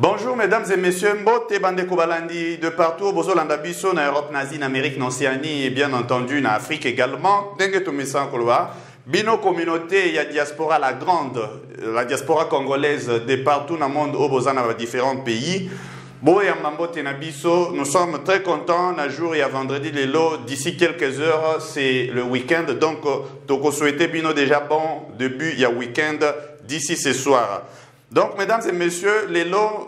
Bonjour mesdames et messieurs, Mbote Bandeko Balandi de partout, Bozolanda Bisso, en Europe, en Amérique, en Océanie et bien entendu en Afrique également. Dengue Toumissa Koloa, Bino communauté, il y a diaspora la grande, la diaspora congolaise de partout dans le monde, au Bozana dans différents pays. Boya Mbote Nabisso, nous sommes très contents, un jour et à vendredi les lots, d'ici quelques heures, c'est le week-end, donc Toko souhaité Bino déjà bon début, il y a week-end d'ici ce soir. Donc, mesdames et messieurs, les lots,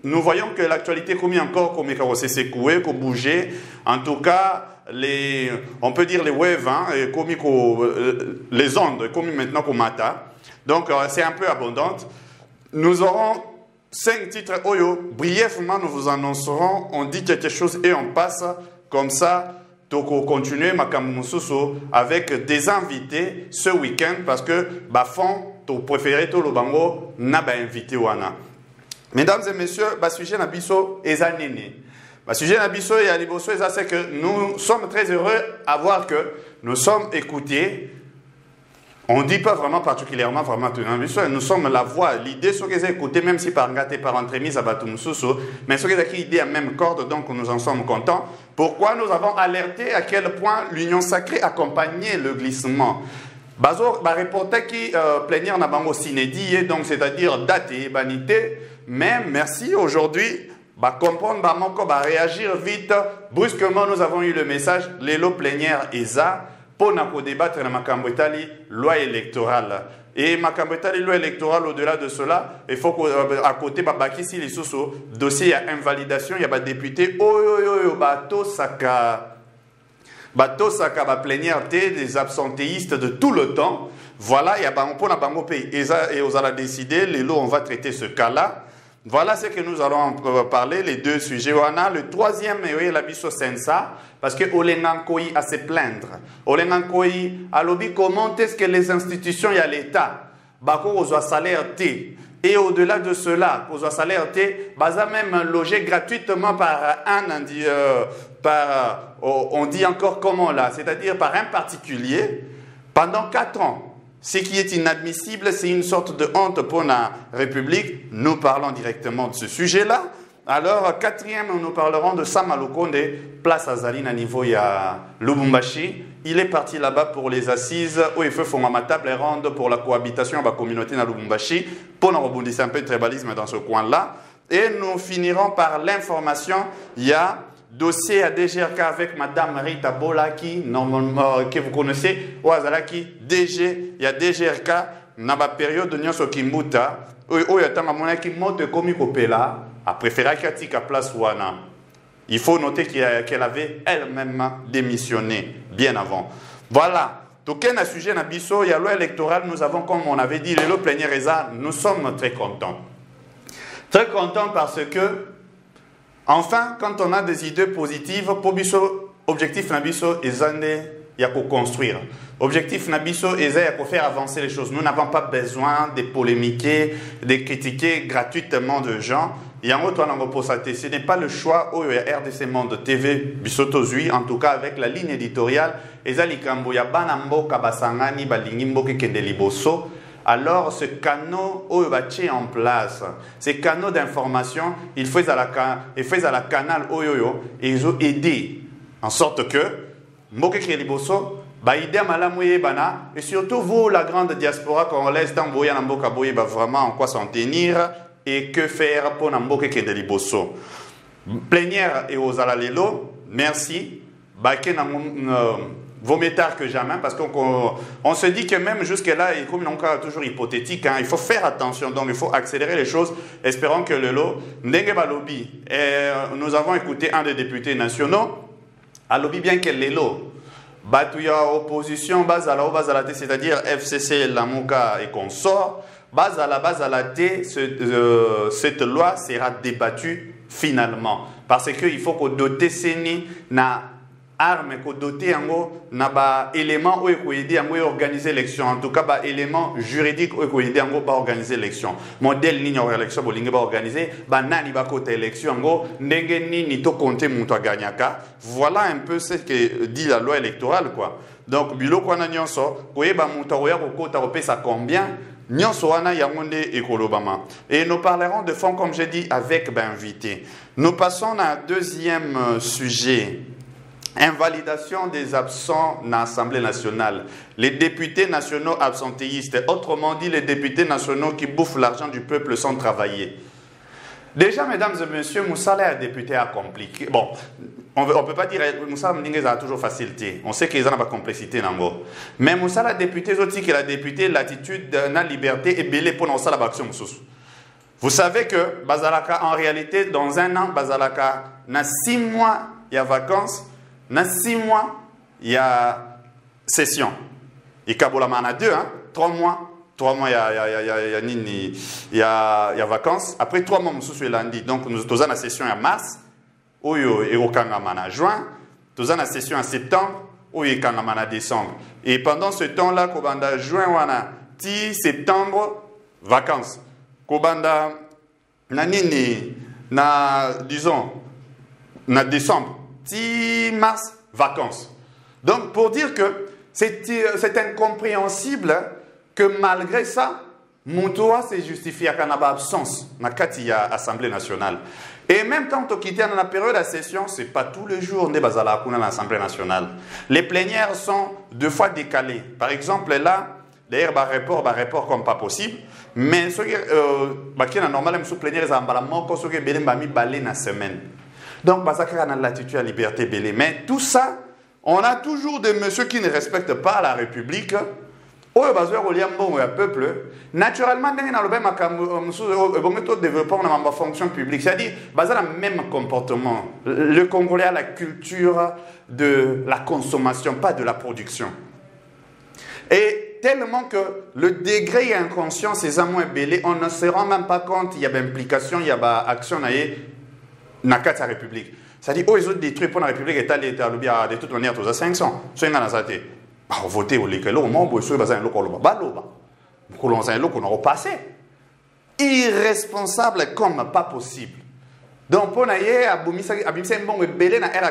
nous voyons que l'actualité commis encore comme s'est secoué, qu'on bougeait. En tout cas, on peut dire les waves, hein, les ondes, commis maintenant qu'on mata. Donc, c'est un peu abondante. Nous aurons 5 titres Oyo. Brièvement, nous vous annoncerons. On dit quelque chose et on passe comme ça. Donc, on continue avec des invités ce week-end parce que, fond, ton préféré, tout le bango, n'a pas invité wana. Mesdames et messieurs, le sujet Nabiso est anéné. Le sujet Nabiso et Aliboso, c'est que nous sommes très heureux à voir que nous sommes écoutés. On ne dit pas vraiment particulièrement, vraiment, nous sommes la voix. L'idée, c'est qu'ils écouté, même si par gâté, par entremise à Batumsusu, mais c'est qu'ils ont idée à même corde, donc nous en sommes contents. Pourquoi nous avons alerté à quel point l'union sacrée accompagnait le glissement. Bazo, reporter qui plénière n'a pas aussi inédit, donc c'est-à-dire date et banité, mais merci aujourd'hui, comprendre, réagir vite. Brusquement, nous avons eu le message, l'élo plénière ESA, pour nous débattre dans Makambetali, loi électorale. Et Makambetali, loi électorale, au-delà de cela, il faut qu'à côté, si les sous dossier, il y a invalidation, il y a des députés, bateau, saka. Bateau Saka plénière des absentéistes de tout le temps. Voilà, il y a un bango pays. Et on a décidé, les lots, on va traiter ce cas-là. Voilà ce que nous allons parler, les deux sujets. On a le troisième, la biso sensa, parce que Olenankoï a se plaindre. Olenankoï a lobby comment est-ce que les institutions et l'État, bako aux salaire T. Et au-delà de cela, aux salaire T, baza même logé gratuitement par on dit encore comment là, c'est-à-dire par un particulier, pendant 4 ans. Ce qui est inadmissible, c'est une sorte de honte pour la République. Nous parlons directement de ce sujet-là. Alors, quatrième, nous parlerons de Sam Alukonde, place Azaline à niveau à Lubumbashi. Il est parti là-bas pour les assises où il faut faire ma table ronde pour la cohabitation de la communauté à Lubumbashi. Pour nous rebondir un peu de tribalisme dans ce coin-là. Et nous finirons par l'information. Il y a dossier à DGRK avec Madame Rita Bolaki, que vous connaissez, Ouazalaki, DG, il y a DGRK, dans la période de Nyonso Kimbuta, où il y a un qui monte comme Kopela, a préféré qu'elle ait place Wana. Il faut noter qu'elle avait elle-même démissionné bien avant. Voilà. Donc, un sujet Nabiso, il y a loi électorale, nous avons, comme on avait dit, le plénière ESA, nous sommes très contents. Très contents parce que enfin, quand on a des idées positives, pour biso, objectif nabiso est il y a qu'à construire. Objectif nabiso est de faire avancer les choses. Nous n'avons pas besoin de polémiquer, de critiquer gratuitement de gens. Il y a un autre ce n'est pas le choix où il y a RDC Monde TV, Bisotozui, en tout cas avec la ligne éditoriale. Ezalikambo ya banambo kabasangani balingimbo kendeliboso. Alors, ce canot est en place. Ces canaux d'information, il fait à la canal Oyoyo et ils ont aidé en sorte que Mboke Keliboso, et surtout vous, la grande diaspora congolaise, vraiment en quoi s'en tenir et que faire pour Mboke Keliboso. Plénière et aux alalelo, merci. Vaut mieux tard que jamais, parce qu'on se dit que même jusque-là, comme il est toujours hypothétique, hein, il faut faire attention, donc il faut accélérer les choses. Espérons que le lot, Ndenge nous avons écouté un des députés nationaux, à lobby bien que le lot, Batouya opposition, base à la T, c'est-à-dire FCC, Lamouka et consort, base à la T, cette loi sera débattue finalement. Parce qu'il faut qu'on dote Séni na armes ko doté yango na ba élément où ko aider yango organiser l'élection, en tout cas ba élément juridique où ko aider yango ba organiser l'élection, modèle ni nyo élection bolinga ba organiser ba nani ba côté élection yango ndenge ni to compter muto gagnaka. Voilà un peu ce que dit la loi électorale quoi. Donc bilo ko na nyonso ko yeba muto ya ko kota ko pesa combien Nyonsoana Yamonde et Kolobama. Et nous parlerons de fond, comme j'ai dit, avec invité. Nous passons à un deuxième sujet. Invalidation des absents dans l'Assemblée nationale. Les députés nationaux absentéistes, autrement dit les députés nationaux qui bouffent l'argent du peuple sans travailler. Déjà, mesdames et messieurs, Moussala est député accompli. Bon, on ne peut pas dire que Moussala a toujours facilité. On sait qu'ils n'ont pas de complexité. Mais Moussala député, aussi qu'il a député l'attitude de la liberté et belé pour nous la action. Vous savez que Bazalaka, en réalité, dans un an, Bazalaka, dans 6 mois, il y a vacances. Dans 6 mois, il y a session. Il y a 2, 3 mois. 3 mois, il y a vacances. Après 3 mois, nous sommes lundi. Donc, nous sommes en session en mars. Nous sommes en juin. Nous sommes en session en septembre. Nous sommes en décembre. Et pendant ce temps-là, nous sommes en juin, septembre, vacances. Nous sommes disons, en décembre. 10 mars, vacances. Donc, pour dire que c'est incompréhensible que malgré ça, Moutoua s'est justifié à Kanaba absence dans l'Assemblée nationale. Et même quand on quitte dans la période de session, ce n'est pas tous les jours qu'on est à l'Assemblée nationale. Les plénières sont 2 fois décalées. Par exemple, là, d'ailleurs, report comme pas possible. Mais ce qui est normal, les plénières sont balé dans la semaine. Donc, Bazaka a l'attitude à liberté belé. Mais tout ça, on a toujours des messieurs qui ne respectent pas la République. Peuple. Naturellement, le développement de la fonction publique, c'est-à-dire, le même comportement. Le Congolais a la culture de la consommation, pas de la production. Et tellement que le degré inconscient, c'est moins belé, on ne se rend même pas compte qu'il y a une implication, il y a une action dans la République. C'est-à-dire, ils ont détruit pour la République et de toute manière, tous à 500. C'est une anasate. Voter au léquel, au moment où ils sont basés en local, passé. Irresponsable comme pas possible. Donc, pour la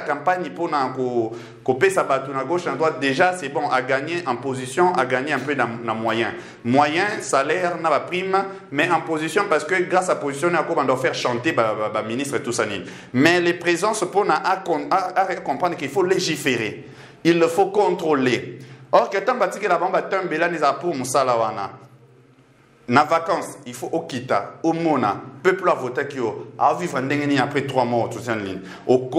campagne pour couper sa bâtonne à gauche, à droite, déjà, c'est bon à gagner en position, à gagner un peu dans moyen. Moyen, salaire, n'a pas prime, mais en position, parce que grâce à la position, on doit faire chanter le ministre et tout ça. Mais les présences, pour comprendre qu'il faut légiférer. Il le faut contrôler. Or, que tant que la bombe tombe, là, nous avons pour Moussalawana. Dans les vacances, il faut au Kita, au Mona, peuple à voter qui a vivre après 3 mois, tout ça en ligne. Au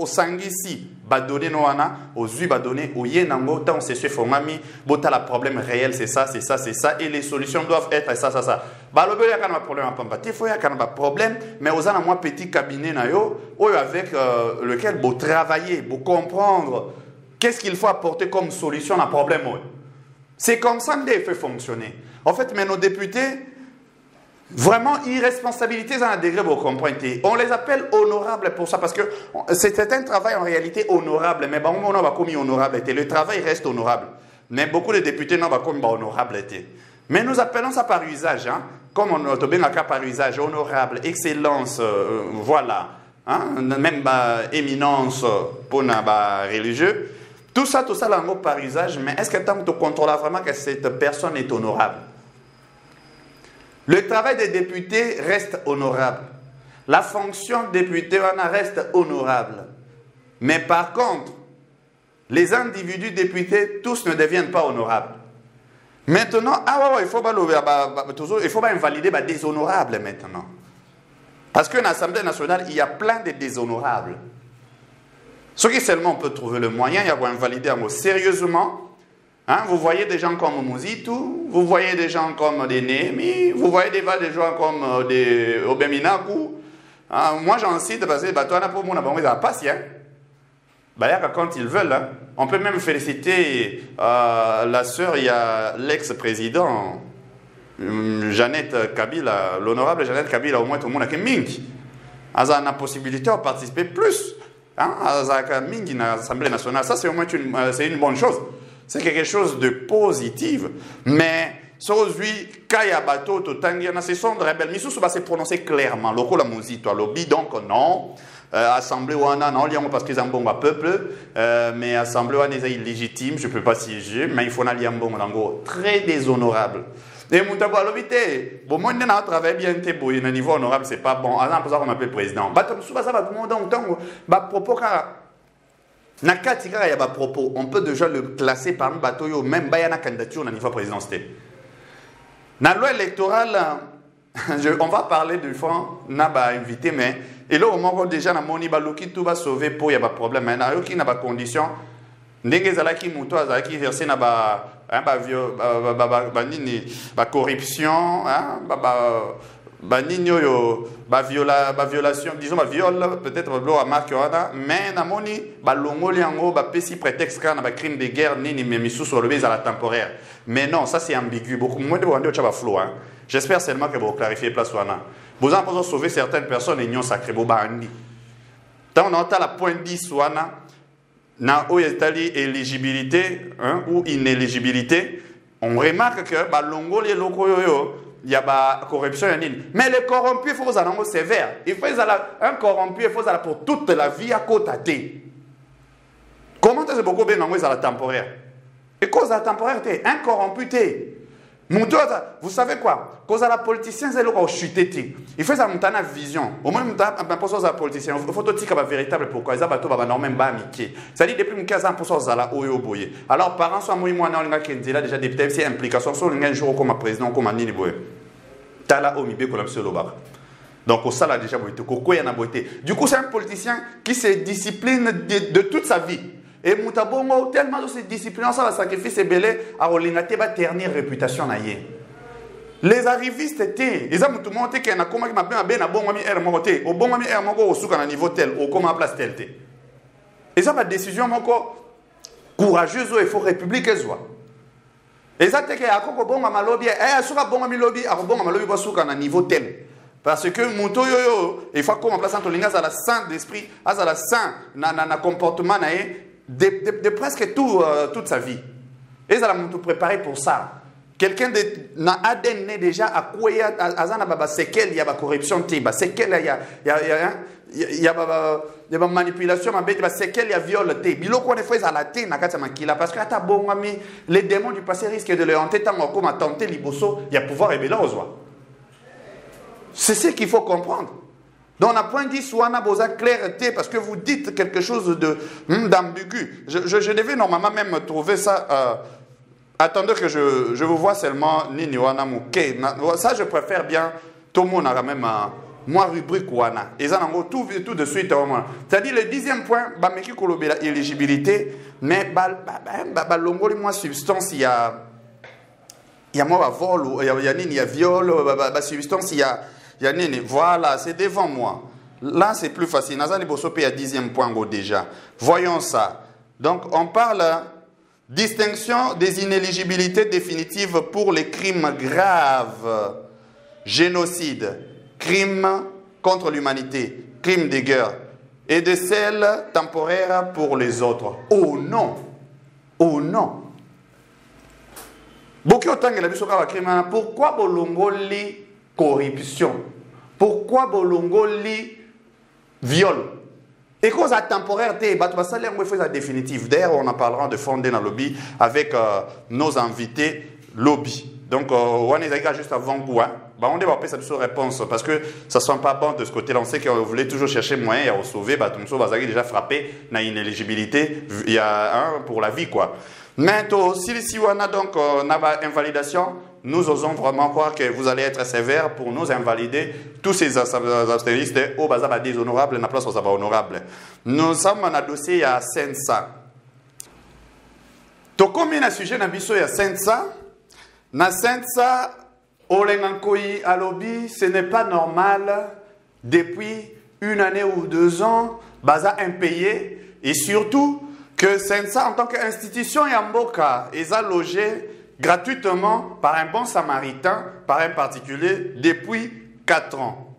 Sangisi, badonné noana, aux Zui badonné, au Yenango, tant c'est ce formami, bota la problème réel, c'est ça, c'est ça, c'est ça, et les solutions doivent être ça, ça, ça. Balobe, il y a un problème à Pambati, il faut y a un problème, mais aux ans, moi, petit cabinet, avec lequel vous travailler, vous comprendre qu'est-ce qu'il faut apporter comme solution à un problème. C'est comme ça qu'il fait fonctionner. En fait, mais nos députés, vraiment, irresponsabilité dans un degré, vous comprenez. On les appelle honorables pour ça, parce que c'est un travail en réalité honorable, mais bon, on va commis honorable. Le travail reste honorable. Mais beaucoup de députés n'ont pas commis honorable. Mais nous appelons ça par usage, comme on a bien un cas par usage, honorable, excellence, voilà. Même éminence pour les religieux. Tout ça, par usage, mais est-ce que tu contrôles vraiment que cette personne est honorable? Le travail des députés reste honorable. La fonction de député reste honorable. Mais par contre, les individus députés, tous ne deviennent pas honorables. Maintenant, il faut pas invalider les déshonorables maintenant. Parce qu'en Assemblée nationale, il y a plein de déshonorables. Ce qui seulement on peut trouver le moyen, il y a invalider sérieusement. Vous voyez des gens comme Mouzitu, vous voyez des gens comme des Némi, vous voyez des gens comme des Obeminaku. Moi j'en cite parce que toi, pour moi, on n'a pas si. Quand ils veulent, on peut même féliciter la sœur, il y a l'ex-président Jeannette Kabila, l'honorable Jeannette Kabila, au moins tout le monde a Mingi. Elle a la possibilité de participer plus. À l'Assemblée nationale, ça c'est au moins une bonne chose. C'est quelque chose de positif. Mais Aujourd'hui, Kaya Bato, Totangiana, ce sont des rebelles. Missou va se prononcer clairement. Loko la musique, toi, lobby, donc non. Assemblée Wana, non, parce qu'ils ont un bon peuple. Mais Assemblée Wana est illégitime, je ne peux pas siéger. Mais il faut aller un bon dango. Très déshonorable. Et mon tabou à l'obité, bon, moi, on a travaillé bien, à un niveau honorable, c'est pas bon. Alors, pour ça qu'on m'appelle président. On peut déjà le classer parmi les bateaux, même si il y a une candidature au niveau présidentiel. Dans la loi électorale, on va parler du fond, on a invité, mais et là, au moment déjà, on a dit tout va sauver pour il y a pas de problème. Mais il y a des conditions. Ndenge zalaki muto azalaki versé na corruption, violation, disons viol, peut-être à marque mais na moni balongoli yango pesi prétexte kana ba crime de guerre nini memisu sur le base à la temporaire. Mais non, ça c'est ambigu. Beaucoup moins de wande chaba flow hein. J'espère seulement que vous clarifiez place wana. Vous en pouvez sauver certaines personnes et non sacré bo bandi. Tant on entend la point 10 wana na oyetali éligibilité hein, ou inéligibilité, on remarque que balongoli lokoyo il y a la corruption. Mais les corrompus, il faut qu'ils soient sévères. Il faut un corrompu, il faut qu'ils pour toute la vie à côté. Comment est-ce que beaucoup de gens sont temporaire? Et cause de la temporaire, un corrompu, vous savez quoi? Cause de la politicien, c'est le chuté. Il faut que ça monte une vision. Au moins, il la politicien. Il faut que tu aies un véritable pourquoi. Ils ont normalement amitié. C'est-à-dire depuis 15 ans, pour ça, ils ont boyé. Alors, parents sont moi, déjà député, c'est implication sur un jour comme président, comme Nini Boye. Tala Omibe, comme M. Lobar. Donc, au salaire déjà boité. Du coup, c'est un politicien qui se discipline de toute sa vie. Et Moutabongo, tellement de ces disciplines, ça va sacrifier ses belés à Rolingate, va ternir réputation. Les arrivistes étaient, ils ont tout monté qu'il y a un comment qui m'a bien à bon ami R monté, au bon ami R mongo au souk à un niveau tel, au comment place tel. Ils ont une décision courageuse, il faut république et soit. Et ça, c'est qu'il y a un bon ami lobby, et sur un bon ami lobby, un bon ami lobby au souk à un niveau tel. Parce que Mouto yo, il faut qu'on place entre les gars à la saint d'esprit, à la saint, na comportement, de presque toute sa vie. Et ça l'a préparé pour ça. Quelqu'un n'a ADN déjà à quoi il y a séquelles, il y a corruption, il y a séquelles, il y a manipulation, il y a séquelles, il y a viol. Il y a la tête, parce que bon ami, les démons du passé risquent de le hanter tant comme à tenter l'ibosso, il y a pouvoir révéler aux oies. C'est ce qu'il faut comprendre. Donc, on a point dit, soit on a besoin de clarté, parce que vous dites quelque chose d'ambigu. Je devais normalement même trouver ça. Attendez que je vous vois seulement Nini Wana Mouké. Ça, je préfère bien. Tout le monde a même moi rubrique Wana. Et ça, tout de suite. C'est-à-dire, le 10e point, Bameki Kolobe, la éligibilité, mais l'ongoli, moi, substance, il y a moi, vol, il y a viol, substance, il y a. Voilà, c'est devant moi. Là, c'est plus facile. Nazali Bosope à 10e point déjà. Voyons ça. Donc, on parle distinction des inéligibilités définitives pour les crimes graves, génocide, crimes contre l'humanité, crimes de guerre, et de celles temporaires pour les autres. Oh non! Oh non! Pourquoi Bolongoli corruption? Pourquoi Bolongoli viol? Et cause à temporaire, définitive. D'ailleurs, on en parlera de fonder dans le lobby avec nos invités lobby. Donc, on est juste avant vous. On va appeler cette réponse parce que ça ne sent pas bon de ce côté-là. On sait qu'on voulait toujours chercher moyen à sauver. Tout ça, déjà frappé dans l'inéligibilité. Il y a un pour la vie, quoi. Maintenant, si on a donc une invalidation, nous osons vraiment croire que vous allez être sévère pour nous invalider tous ces abstentistes au bazar déshonorable, na place aux honorable. Nous sommes dans un dossier à Sensa. To combien de sujets na biso ya Sensa? Na Sensa, Olengankoi alobi, ce n'est pas normal depuis 1 année ou 2 ans, bazar impayé et surtout que Sensa en tant qu'institution Yamboka est logé gratuitement par un bon samaritain, par un particulier, depuis 4 ans.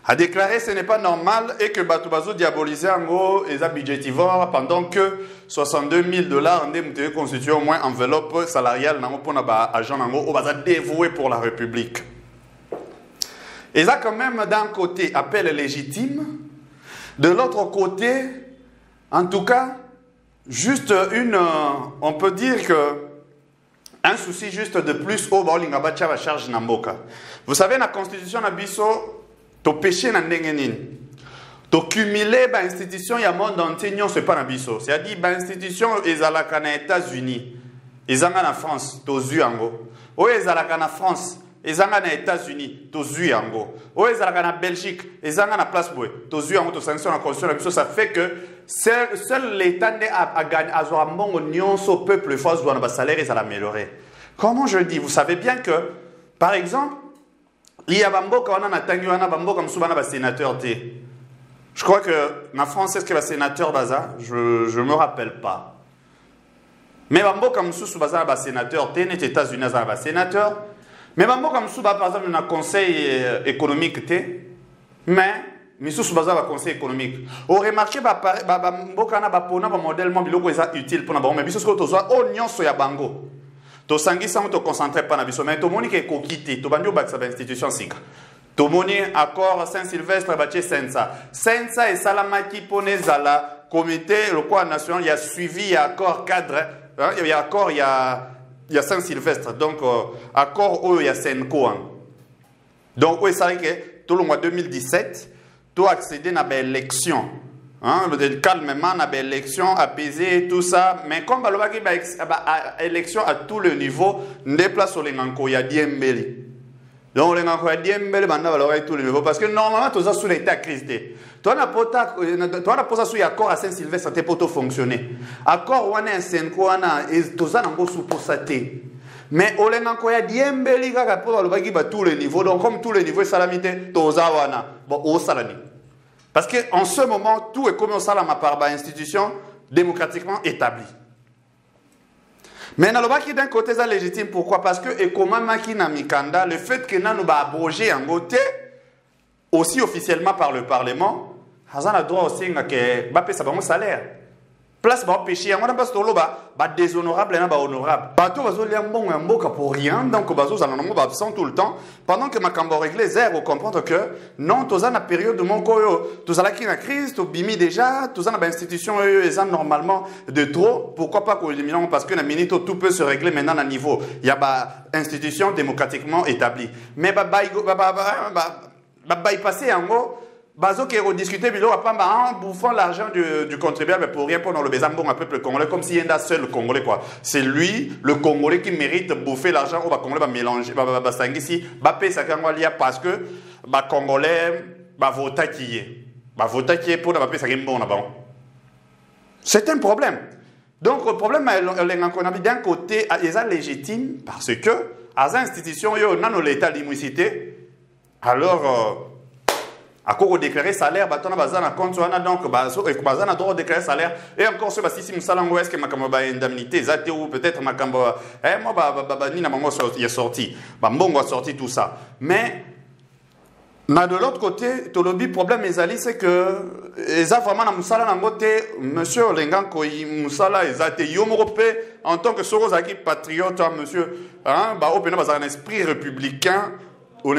a déclaré que ce n'est pas normal et que Batubazo diabolisait en gros les budgétivores pendant que 62 000 $ ont constitué au moins enveloppe salariale pour les agents dévoués pour la République. Et ça quand même d'un côté appel légitime, de l'autre côté, en tout cas, juste on peut dire que un souci juste de plus au Baolingaba la charge Namboka. Vous savez, la constitution Nabiso, to péché na ndengenine. To cumuler ba institution ya monde entier non c'est pas Nabiso. C'est-à-dire ba institution ezalaka na États-Unis, ezanga na France, to zu yango. O ezalaka na France, ezanga na États-Unis, to zu yango. O ezalaka na Belgique, ezanga na place boy, to zu yango to sanction la constitution Nabiso. Ça fait que seul l'État a gagné à avoir un bon union au peuple force doit nos salaires et à l'améliorer. Comment je dis? Vous savez bien que, par exemple, il y a Bambo quand on a Tangu, on a Bambo comme souvent on a sénateur T. Je crois que en France, est-ce qu'il y a sénateur Baza? Je ne me rappelle pas. Mais Bambo comme sous Baza on a sénateur T, les États-Unis on a sénateur. Mais Bambo comme sous par exemple on a conseil économique T. Mais Missou Baza va conseil économique. On remarque Bambo quand on a pona un modèle mobile qui est utile pour nous. Mais Missou ce que tu vois, on y a soya bango. To sangi sans te concentrer pas na biso mais to moni ke ko kiti to bandio ba sa institution sika to moni accord Saint-Sylvestre bache sensa et salamaki pone zala comité le quoi national il y a suivi il y a accord cadre hein, il y a accord il y a Saint-Sylvestre donc accord où il y a Senko donc oui ça que tout le mois 2017 to accéder na ba élection. Hein, calmement, on a des élections apaisées, tout ça. Mais comme il y a des élections à tous les niveaux, on déplace les gens qui ont Diembeli. Donc, les gens qui ont Diembeli, on a tous les niveaux. Parce que normalement, tu as sous l'état crise. Tu as posé sous l'accord à Saint-Sylvestre, ça peut fonctionner. Accord, on a un Senko, tu as un sous pour ça. Mais on a un Diembeli, qui a tous les niveaux. Donc, comme tous les niveaux, salamité, tu as un salami. Parce qu'en ce moment, tout est comme un salam par institution démocratiquement établie. Mais d'un côté, c'est légitime. Pourquoi? Parce que, et comment Makina Mikanda, le fait que nous avons abrogé en côté, aussi officiellement par le Parlement, nous avons le droit aussi de payer un salaire. Place ba péché on a pas tolo ba déshonorable et ba honorable bato bazo liambon un mboka pour rien donc bazo za normalement absent tout le temps pendant que makambo réglé zéro comprendre que non toza na période de mon koyo toza la qui na crise to bimi déjà toza na ba institution eux normalement de trop pourquoi pas qu'on élimine parce que na minute tout peut se régler maintenant à niveau il y a ba institution démocratiquement établie mais ba passer en gros Bazo qui rediscuté, mais en bouffant l'argent du contribuable pour rien pour le Bézambon, un peuple congolais, comme s'il y a un seul Congolais. C'est lui, le Congolais, qui mérite de bouffer l'argent au Congolais, va mélanger, va s'engager ici, va payer sa Congolais parce que le Congolais va voter qui est. Va voter qui est pour payer sa Congolais là-bas. C'est un problème. Donc le problème, d'un côté, il est légitime parce que, à l'institution, il y a l'état d'immunité. Alors, à quoi on déclarer salaire, on a compte, donc on a droit de déclarer salaire. Et encore, si je suis est-ce que ma indemnité, ou peut-être ma il est sorti. Bon, sorti tout ça. Mais, de l'autre côté, le problème, c'est que, vraiment, monsieur Lengan, en tant que Sorosaki patriote, monsieur, un esprit républicain, au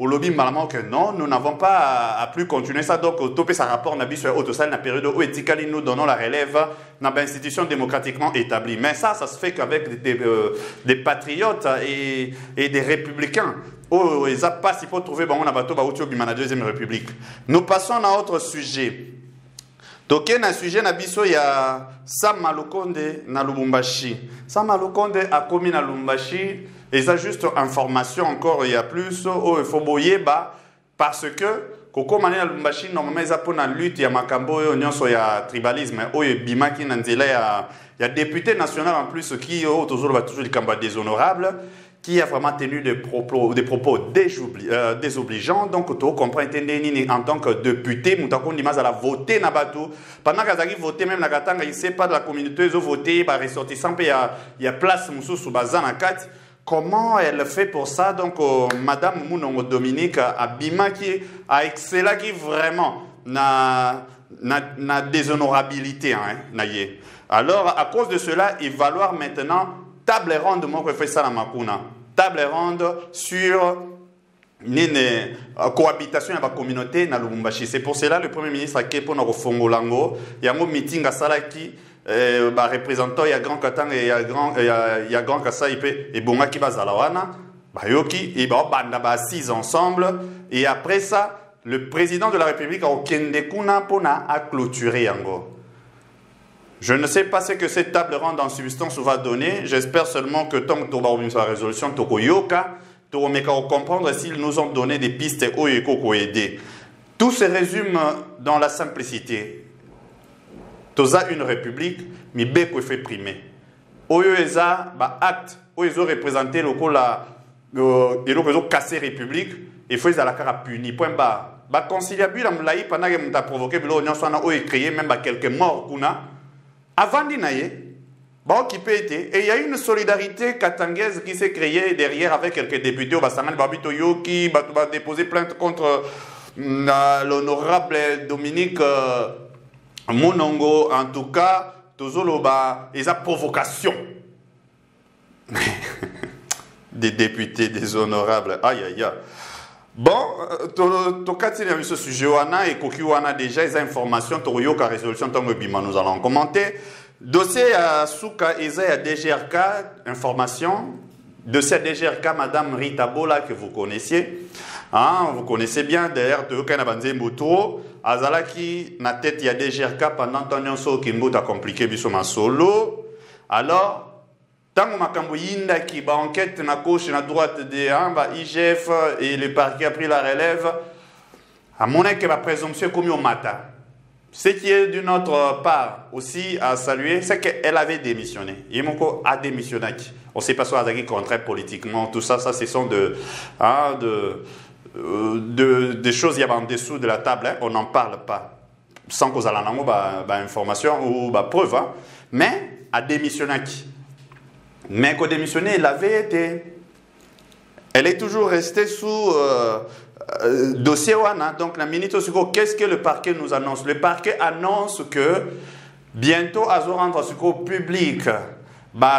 lobby malaman que non, nous n'avons pas à plus continuer ça. Donc, au topé sa rapport, n'a sur autosal, la période où éthiquement nous donnons la relève dans une institution démocratiquement établie. Mais ça se fait qu'avec des patriotes et des républicains. Oh, ils n'ont pas si pour trouver on a bateau dans la deuxième république. Nous passons à un autre sujet. Donc, il y a un sujet, il y a Sam Malukonde na Lubumbashi. Sam Malukonde a commis na Lubumbashi. Et ça, juste information encore, il y a plus, il faut boyer, parce que, Koko Mané na Lubumbashi, normalement, il y a pour la lutte, il y a Makambo, il y a tribalisme, il y a Bimaki Nanzela, il y a député national en plus qui, toujours le combat déshonorable, qui a vraiment tenu des propos désobligeants. Donc, tu comprends, en tant que député, tu as voté pendant qu'ils ont voté, même il ne sait pas de la communauté, ils ont voté, ressortissant, il y a place sous Bazan à 4. Comment elle fait pour ça? Donc, Madame Mounongo Dominique Abima qui a excellé qui vraiment na déshonorabilité. Hein, alors, à cause de cela, il va falloir maintenant table ronde, moi je fais ça la Makuna. Table ronde sur une cohabitation avec la communauté na Lubumbashi. C'est pour cela le Premier ministre a pour nous Fongolango. Il y a un meeting à Salaki. Représentant il y a grand Katang et il y a grand Kasaipe et Bonga qui va Zalawana Bayoki et banda assis ensemble et après ça le président de la République a Okendekuna pona a clôturé yango. Je ne sais pas ce que cette table ronde en substance va donner. J'espère seulement que tant que tu vas sa résolution Tokoyoka tu vas comprendre s'ils nous ont donné des pistes Oyeko aider. Tout se résume dans la simplicité. Toza une république, mais beko fait primer. Oyo eza ba acte, oyo ezo représenter lokola elo kozo casser république, et faut ezala kara puni. Point bas. Ba conciliabule amlaï pendant que m'ta provoqué bilo nyonso na oyo créé même ba quelques morts kuna. Avant d'inaye, ba occupé été et il y a une solidarité katangaise qui s'est créée derrière avec quelques députés au Basaman Babito Yoki, ba déposer plainte contre l'honorable Dominique Mounongo, en tout cas, Tozoloba, et sa provocation. Des députés déshonorables. Aïe, aïe, aïe. Bon, Tokati a mis ce sujet, et Koki a déjà les informations, Toroyoka résolution, nous allons commenter. Dossier à Souka, Eza, à DGRK, information. Dossier à DGRK, Madame Rita Bola, que vous connaissiez. Hein, vous connaissez bien, d'ailleurs, Toyoka Nabanze Mbutro. Azalaki na tête il y a des GRK pendant ton so Kimbo a compliqué bisoma solo. Alors tant makambo yinda qui ba enquête na gauche et na droite de IGF et le parquet a pris la relève. À mon avis que la présomption commis au matin. Ce qui est d'une autre part aussi à saluer, c'est qu'elle avait démissionné. Yemoko a démissionné. On ne sait pas si Azaki contraire politiquement, tout ça, ce sont des choses il y a en dessous de la table, hein, on n'en parle pas sans qu'on ait information ou preuve, hein. Mais a démissionné qui? Mais qu'au démissionné, elle est toujours restée sous dossier Wana. Donc la minute aussi, qu'est-ce que le parquet nous annonce? Le parquet annonce que bientôt à rendre ce public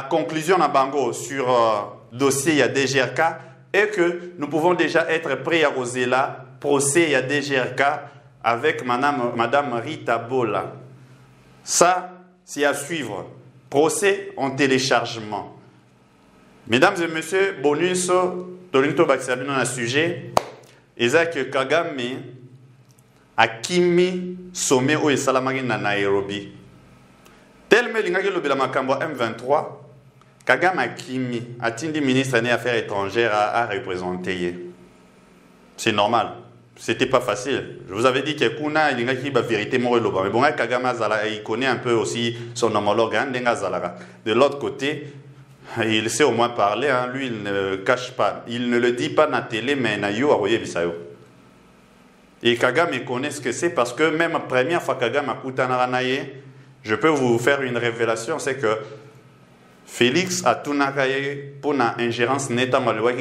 conclusion à Bango sur dossier il y a DGRK. Et que nous pouvons déjà être prêts à oser là, procès à DGRK avec Madame Rita Bola. Ça, c'est à suivre. Procès en téléchargement. Mesdames et messieurs, bonus, Tolinto Baxabino a un sujet. Isaac Kagame a Kimi sommet au Salamagi na Nairobi. Tellement l'ingage le Belamakambo M23. Kagame Akimi, atteint ministre des Affaires étrangères à représenter. C'est normal. C'était pas facile. Je vous avais dit que Kuna, il y a une vérité morale. Mais bon, Kagame il connaît un peu aussi son homologue. De l'autre côté, il sait au moins parler. Hein. Lui, il ne cache pas. Il ne le dit pas na télé, mais na yo aroye bisayo. Et Kagame connaît ce que c'est parce que même la première fois Kagame a Kutanaranaye, je peux vous faire une révélation, c'est que Félix a tout nakaye pour une ingérence nette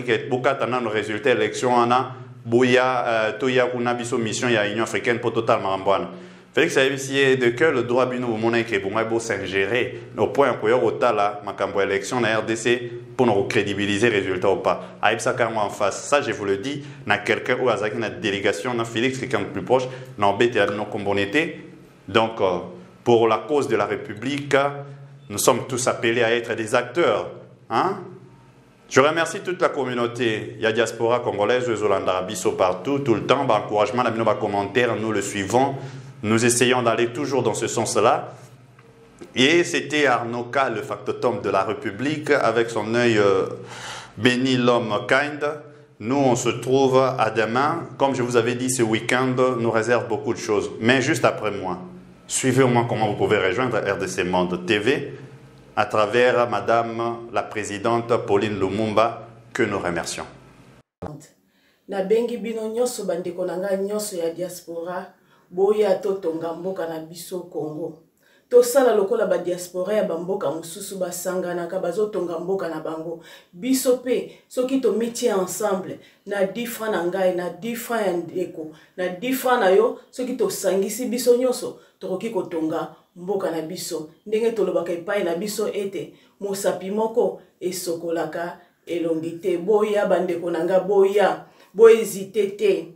qui est beaucoup de résultats de l'élection ana boya toya kuna biso mission ya Union africaine pour totalement mbwana. Félix a essayé de que le droit bino mona ke bonga bo s'ingérer au point que yo tala makambo élection na RDC pour nous crédibiliser résultat ou pas. Aïbsa quand en face, ça je vous le dis, na quelqu'un ou azaki na délégation na Félix quelqu'un de plus proche, na embêté à nos combonité. Donc pour la cause de la République, nous sommes tous appelés à être des acteurs. Hein? Je remercie toute la communauté. Il y a diaspora congolaise, Zolanda, Bisso partout, tout le temps. Encouragement, nos commentaires, nous le suivons. Nous essayons d'aller toujours dans ce sens-là. Et c'était Arnaud K, le factotum de la République, avec son œil béni, l'homme kind. Nous, on se trouve à demain. Comme je vous avais dit, ce week-end nous réserve beaucoup de choses. Mais juste après moi. Suivez-moi comment vous pouvez rejoindre RDC Monde TV à travers Madame la Présidente Pauline Lumumba, que nous remercions. Na bengi bino nyoso bandeko nanga nyoso ya diaspora boya totonga mboka na biso Congo. tosala lokola badiaspora ya bamboka mosusu basanganaka bazotonga mboka na bango. Biso pe soki tomitie ensemble na 10 francs na ngai na 10 francs ya ndeko na 10 francs na yo, soki tosangisi biso nyonso tokoki kotonga mboka na biso. Ndenge tolobaka epai na biso ete mosapi moko esokolaka elongi te. Boya bandeko na nga, boya bohésite te.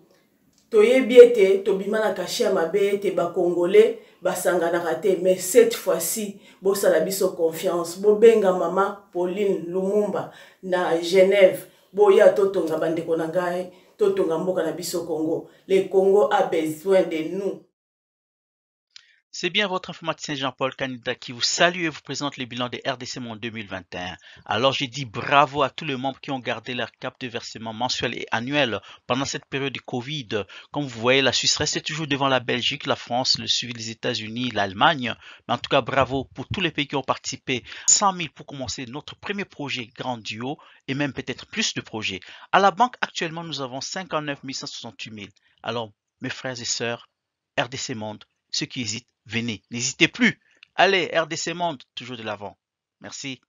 Toyebi ete tobima na kashi ya mabe ete bakongole basanganaka te, mais cette fois-ci bosala biso confiance. Bobenga mama Pauline Lumumba na Genève, boya totonga bandeko na ngai, totonga mboka na biso Congo. Le Congo a besoin de nous. C'est bien votre informaticien Jean-Paul Canida qui vous salue et vous présente le bilan des RDC Monde 2021. Alors je dis bravo à tous les membres qui ont gardé leur cap de versement mensuel et annuel pendant cette période de Covid. Comme vous voyez, la Suisse reste toujours devant la Belgique, la France, le suivi des États-Unis, l'Allemagne. Mais en tout cas, bravo pour tous les pays qui ont participé. 100 000 pour commencer notre premier projet Grandio et même peut-être plus de projets. À la banque, actuellement, nous avons 59 168 000. Alors, mes frères et sœurs, RDC Monde, ceux qui hésitent, venez, n'hésitez plus. Allez, RDC Monde, toujours de l'avant. Merci.